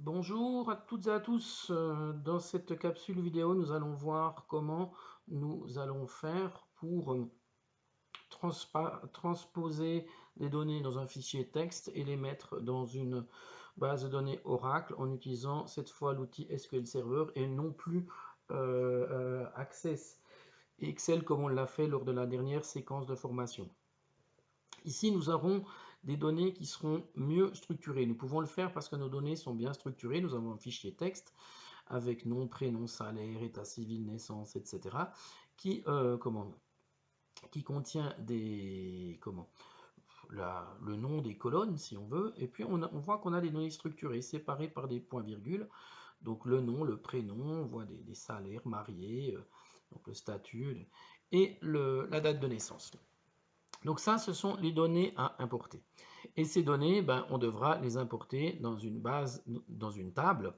Bonjour à toutes et à tous. Dans cette capsule vidéo, nous allons voir comment nous allons faire pour transposer des données dans un fichier texte et les mettre dans une base de données Oracle en utilisant cette fois l'outil SQL Server et non plus Access et Excel comme on l'a fait lors de la dernière séquence de formation. Ici, nous aurons des données qui seront mieux structurées. Nous pouvons le faire parce que nos données sont bien structurées. Nous avons un fichier texte avec nom, prénom, salaire, état civil, naissance, etc. qui, qui contient le nom des colonnes, si on veut. Et puis, on voit qu'on a des données structurées, séparées par des points-virgules. Donc, le nom, le prénom, on voit des salaires, mariés, donc le statut, et la date de naissance. Donc ça, ce sont les données à importer. Et ces données, ben, on devra les importer dans une base, dans une table.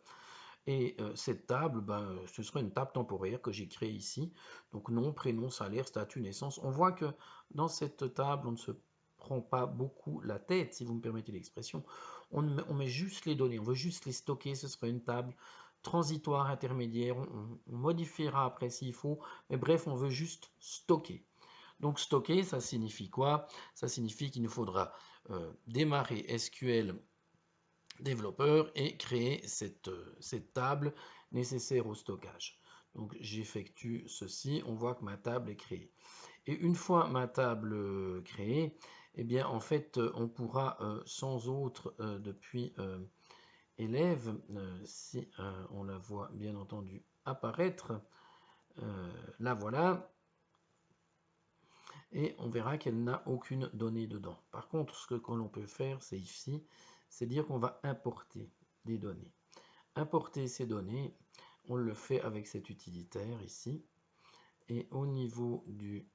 Et cette table, ben, ce sera une table temporaire que j'ai créée ici. Donc nom, prénom, salaire, statut, naissance. On voit que dans cette table, on ne se prend pas beaucoup la tête, si vous me permettez l'expression. On met juste les données, on veut juste les stocker. Ce sera une table transitoire, intermédiaire. On modifiera après s'il faut. Mais bref, on veut juste stocker. Donc stocker, ça signifie quoi? Ça signifie qu'il nous faudra démarrer SQL développeur et créer cette table nécessaire au stockage. Donc j'effectue ceci, on voit que ma table est créée. Et une fois ma table créée, eh bien en fait on pourra sans autre depuis élève, si on la voit bien entendu apparaître, la voilà, et on verra qu'elle n'a aucune donnée dedans. Par contre, ce que l'on peut faire, c'est ici, c'est dire qu'on va importer des données. Importer ces données, on le fait avec cet utilitaire ici, et au niveau du...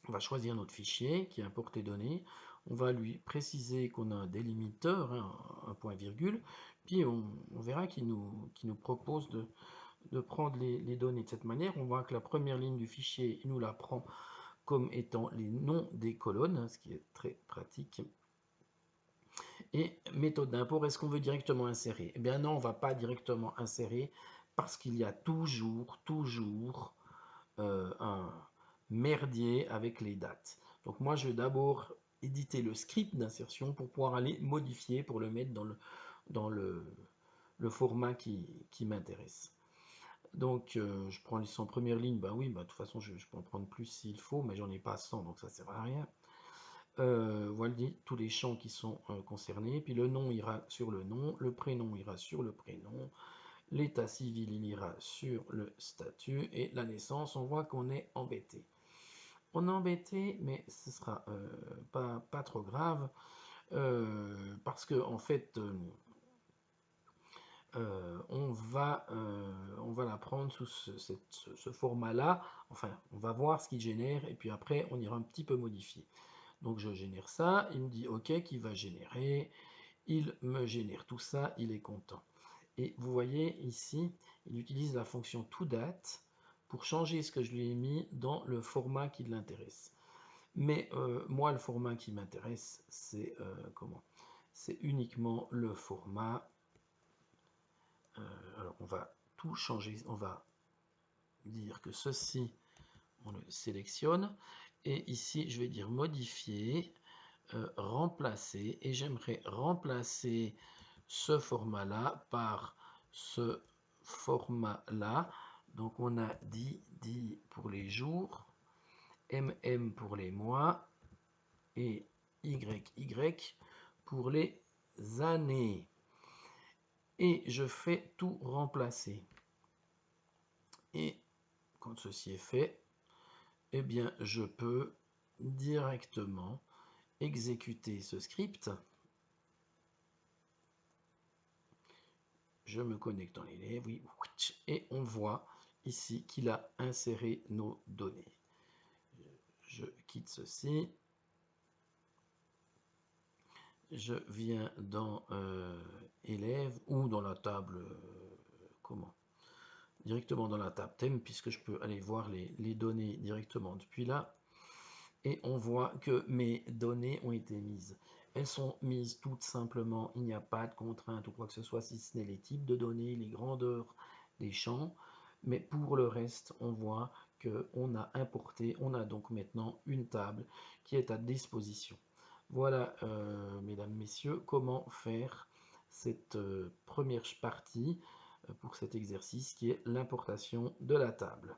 On va choisir notre fichier qui importe les données, on va lui préciser qu'on a un délimiteur, hein, un point virgule, puis on verra qu'il nous propose de prendre les données de cette manière. On voit que la première ligne du fichier, il nous la prend comme étant les noms des colonnes, ce qui est très pratique. Et méthode d'import, est-ce qu'on veut directement insérer? Eh bien non, on ne va pas directement insérer parce qu'il y a toujours un merdier avec les dates. Donc moi, je vais d'abord éditer le script d'insertion pour pouvoir aller modifier, pour le mettre dans le format qui m'intéresse. Donc, je prends les 100 premières lignes, bah oui, bah, de toute façon, je peux en prendre plus s'il faut, mais j'en ai pas 100, donc ça sert à rien. Voilà tous les champs qui sont concernés, puis le nom ira sur le nom, le prénom ira sur le prénom, l'état civil il ira sur le statut, et la naissance, on voit qu'on est embêté. On est embêté, mais ce sera pas trop grave, parce que en fait, on va la prendre sous ce format-là. Enfin, on va voir ce qu'il génère et puis après, on ira un petit peu modifier. Donc, je génère ça. Il me dit OK, qui va générer. Il me génère tout ça. Il est content. Et vous voyez ici, il utilise la fonction toDate pour changer ce que je lui ai mis dans le format qui l'intéresse. Mais moi, le format qui m'intéresse, c'est comment? C'est uniquement le format. Alors, on va tout changer. On va dire que ceci, on le sélectionne. Et ici, je vais dire modifier, remplacer. Et j'aimerais remplacer ce format-là par ce format-là. Donc, on a dit pour les jours, MM pour les mois et YY pour les années. Et je fais tout remplacer. Et quand ceci est fait, eh bien, je peux directement exécuter ce script. Je me connecte dans l'élève, oui, et on voit ici qu'il a inséré nos données. Je quitte ceci. Je viens dans élève ou dans la table, comment? Directement dans la table thème, puisque je peux aller voir les données directement depuis là. Et on voit que mes données ont été mises. Elles sont mises toutes simplement, il n'y a pas de contrainte ou quoi que ce soit, si ce n'est les types de données, les grandeurs des champs. Mais pour le reste, on voit qu'on a importé, on a donc maintenant une table qui est à disposition. Voilà, mesdames, messieurs, comment faire cette première partie pour cet exercice qui est l'importation de la table.